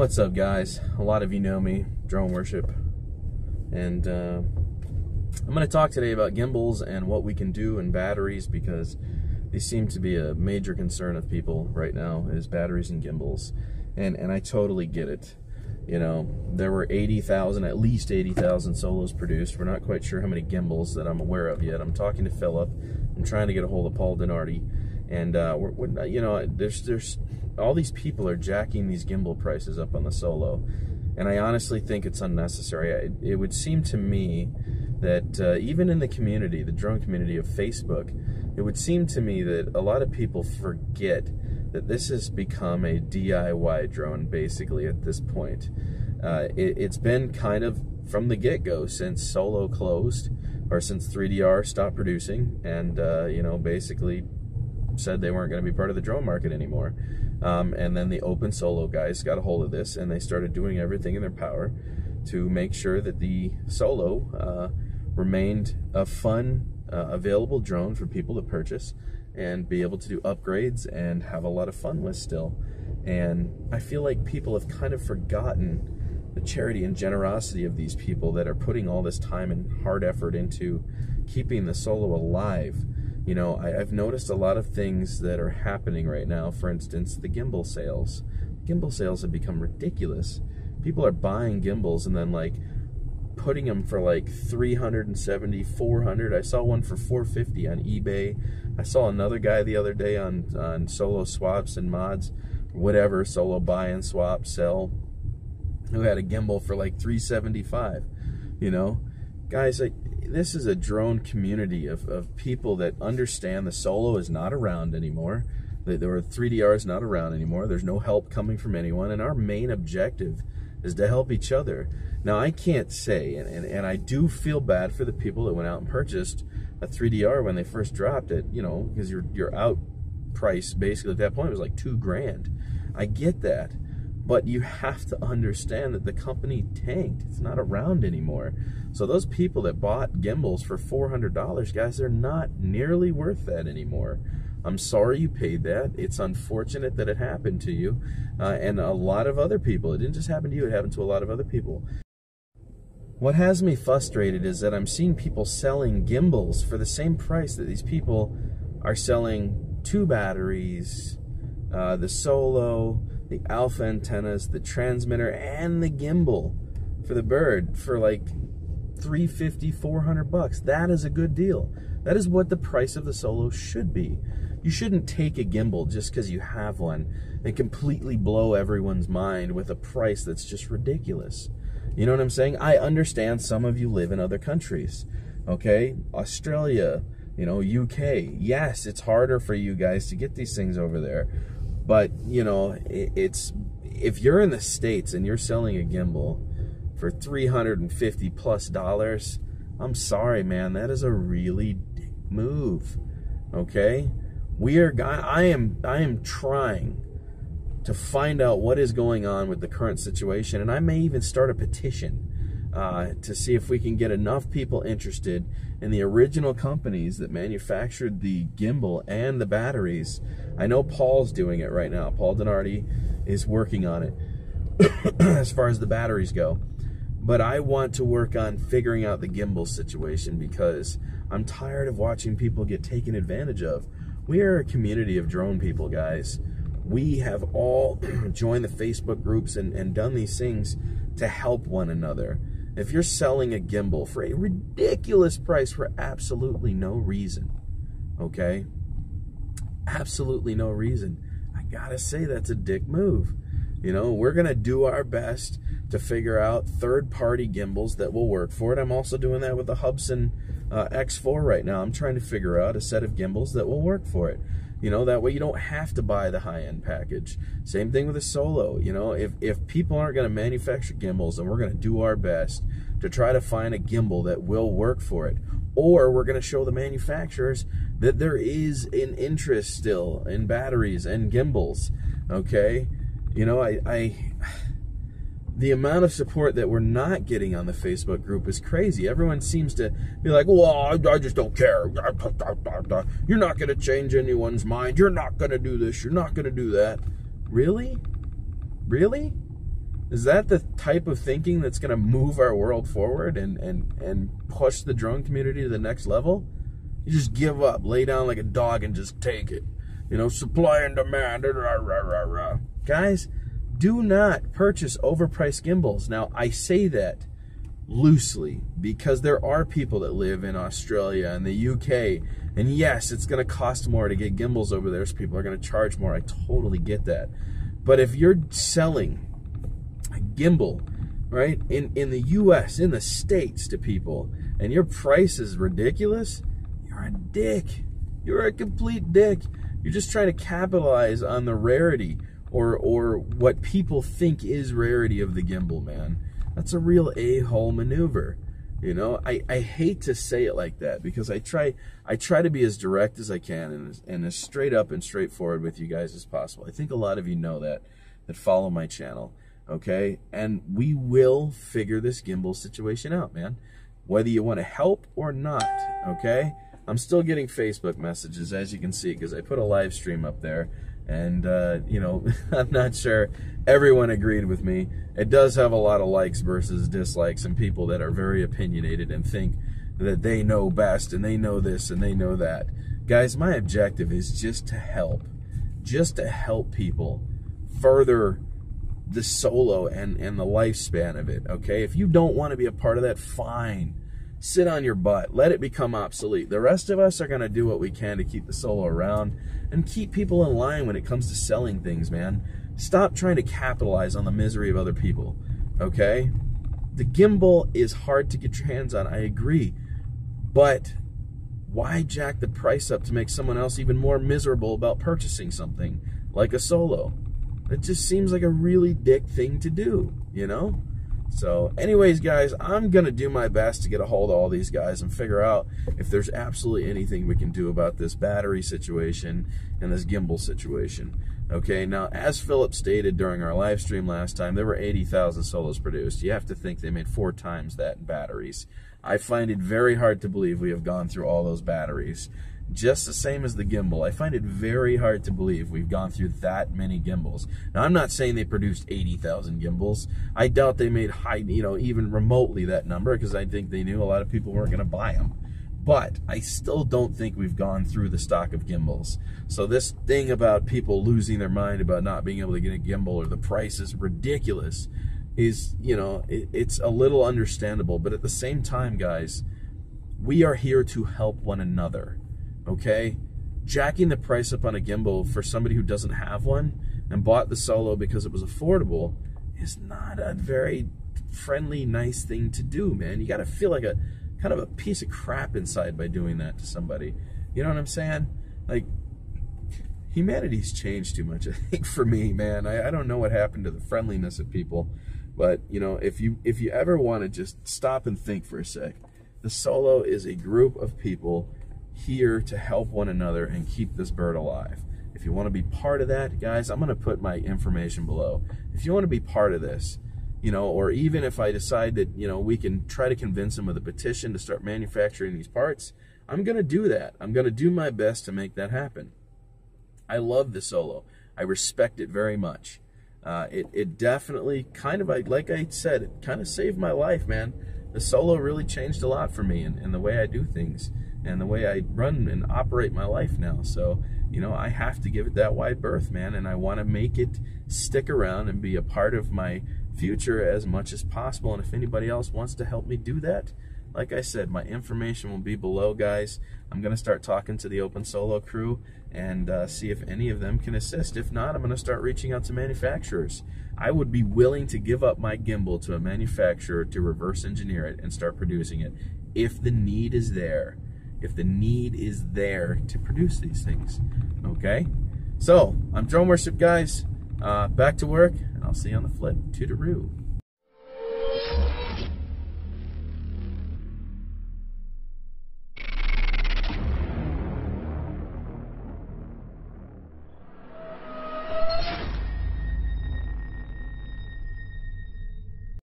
What's up, guys? A lot of you know me, drone worship, and I'm going to talk today about gimbals and what we can do and batteries, because these seem to be a major concern of people right now, is batteries and gimbals, and I totally get it. You know, there were 80,000, at least 80,000 solos produced. We're not quite sure how many gimbals that I'm aware of yet. I'm talking to Philip. I'm trying to get a hold of Paul Donardi, and we're you know, there's all these people are jacking these gimbal prices up on the Solo, and I honestly think it's unnecessary. It would seem to me that even in the community, the drone community of Facebook, it would seem to me that a lot of people forget that this has become a DIY drone basically at this point. It's been kind of from the get-go since Solo closed, or since 3DR stopped producing, and you know, basically said they weren't going to be part of the drone market anymore. And then the Open Solo guys got a hold of this, and they started doing everything in their power to make sure that the Solo remained a fun, available drone for people to purchase and be able to do upgrades and have a lot of fun with still. And I feel like people have kind of forgotten the charity and generosity of these people that are putting all this time and hard effort into keeping the Solo alive. You know, I've noticed a lot of things that are happening right now. For instance, the gimbal sales. Gimbal sales have become ridiculous. People are buying gimbals and then like putting them for like $370, $400. I saw one for $450 on eBay. I saw another guy the other day on Solo Swaps and Mods, whatever, Solo buy and swap, sell, who had a gimbal for like $375. You know, guys, this is a drone community of people that understand the Solo is not around anymore. The 3DR is not around anymore. There's no help coming from anyone, and our main objective is to help each other. Now, I can't say, and I do feel bad for the people that went out and purchased a 3DR when they first dropped it, you know, because your out price basically at that point was like $2 grand. I get that. But you have to understand that the company tanked. It's not around anymore. So those people that bought gimbals for $400, guys, they're not nearly worth that anymore. I'm sorry you paid that. It's unfortunate that it happened to you. And a lot of other people. It didn't just happen to you, it happened to a lot of other people. What has me frustrated is that I'm seeing people selling gimbals for the same price that these people are selling 2 batteries, the Solo, the alpha antennas, the transmitter, and the gimbal for the Bird for like $350, $400. That is a good deal. That is what the price of the Solo should be. You shouldn't take a gimbal just because you have one and completely blow everyone's mind with a price that's just ridiculous. You know what I'm saying? I understand some of you live in other countries, okay? Australia, you know, UK. Yes, it's harder for you guys to get these things over there. But, you know, if you're in the States and you're selling a gimbal for $350+, I'm sorry, man, that is a really dick move. Okay? I am trying to find out what is going on with the current situation, and I may even start a petition to see if we can get enough people interested in the original companies that manufactured the gimbal and the batteries. I know Paul's doing it right now. Paul Donardi is working on it as far as the batteries go. But I want to work on figuring out the gimbal situation, because I'm tired of watching people get taken advantage of. We are a community of drone people, guys. We have all joined the Facebook groups and done these things to help one another. If you're selling a gimbal for a ridiculous price for absolutely no reason, okay? Absolutely no reason. I gotta say, that's a dick move. You know, we're gonna do our best to figure out third-party gimbals that will work for it. I'm also doing that with the Hubsan X4 right now. I'm trying to figure out a set of gimbals that will work for it. You know, that way you don't have to buy the high-end package. Same thing with a Solo. You know, if people aren't going to manufacture gimbals, then we're going to do our best to try to find a gimbal that will work for it. Or we're going to show the manufacturers that there is an interest still in batteries and gimbals. Okay? You know, the amount of support that we're not getting on the Facebook group is crazy. Everyone seems to be like, well, I just don't care. You're not going to change anyone's mind. You're not going to do this. You're not going to do that. Really? Really? Is that the type of thinking that's going to move our world forward and push the drone community to the next level? You just give up, lay down like a dog and just take it. You know, supply and demand. Rah, rah, rah, rah. Guys, do not purchase overpriced gimbals. Now, I say that loosely because there are people that live in Australia and the UK, and yes, it's going to cost more to get gimbals over there, so people are going to charge more. I totally get that. But if you're selling a gimbal, right, in the US, in the States to people, and your price is ridiculous, you're a dick. You're a complete dick. You're just trying to capitalize on the rarity or what people think is rarity of the gimbal, man. That's a real a-hole maneuver. You know, I hate to say it like that because I try to be as direct as I can and as straight up and straightforward with you guys as possible. I think a lot of you know that follow my channel, okay? And we will figure this gimbal situation out, man. Whether you want to help or not, okay? I'm still getting Facebook messages, as you can see, because I put a live stream up there. And, you know, I'm not sure everyone agreed with me. It does have a lot of likes versus dislikes and people that are very opinionated and think that they know best and they know this and they know that. Guys, my objective is just to help people further the solo and the lifespan of it, okay? If you don't want to be a part of that, fine. Sit on your butt. Let it become obsolete. The rest of us are going to do what we can to keep the solo around and keep people in line when it comes to selling things, man. Stop trying to capitalize on the misery of other people, okay? The gimbal is hard to get your hands on, I agree. But why jack the price up to make someone else even more miserable about purchasing something like a solo? It just seems like a really dick thing to do, you know? So anyways, guys, I'm going to do my best to get a hold of all these guys and figure out if there's absolutely anything we can do about this battery situation and this gimbal situation. Okay, now, as Philip stated during our live stream last time, there were 80,000 solos produced. You have to think they made 4 times that in batteries. I find it very hard to believe we have gone through all those batteries. Just the same as the gimbal. I find it very hard to believe we've gone through that many gimbals. Now, I'm not saying they produced 80,000 gimbals. I doubt they made high, you know, even remotely that number, because I think they knew a lot of people weren't going to buy them. But I still don't think we've gone through the stock of gimbals. So this thing about people losing their mind about not being able to get a gimbal or the price is ridiculous is, you know, it's a little understandable. But at the same time, guys, we are here to help one another. Okay, jacking the price up on a gimbal for somebody who doesn't have one and bought the solo because it was affordable is not a very friendly, nice thing to do, man. You got to feel like a kind of a piece of crap inside by doing that to somebody. You know what I'm saying? Like, humanity's changed too much, I think, for me, man. I don't know what happened to the friendliness of people, but, you know, if you ever want to just stop and think for a sec, the solo is a group of people here to help one another and keep this bird alive. If you want to be part of that, guys, I'm going to put my information below. If you want to be part of this, you know, or even if I decide that, you know, we can try to convince them with a petition to start manufacturing these parts, I'm going to do that. I'm going to do my best to make that happen. I love the solo. I respect it very much. It definitely kind of, like I said, it kind of saved my life, man. The solo really changed a lot for me in the way I do things and the way I run and operate my life now. So, you know, I have to give it that wide berth, man, and I want to make it stick around and be a part of my future as much as possible. And if anybody else wants to help me do that, like I said, my information will be below, guys. I'm going to start talking to the Open Solo crew and see if any of them can assist. If not, I'm going to start reaching out to manufacturers. I would be willing to give up my gimbal to a manufacturer to reverse engineer it and start producing it if the need is there. If the need is there to produce these things, okay? So, I'm Drone Worship, guys. Back to work, and I'll see you on the flip. Toodaloo.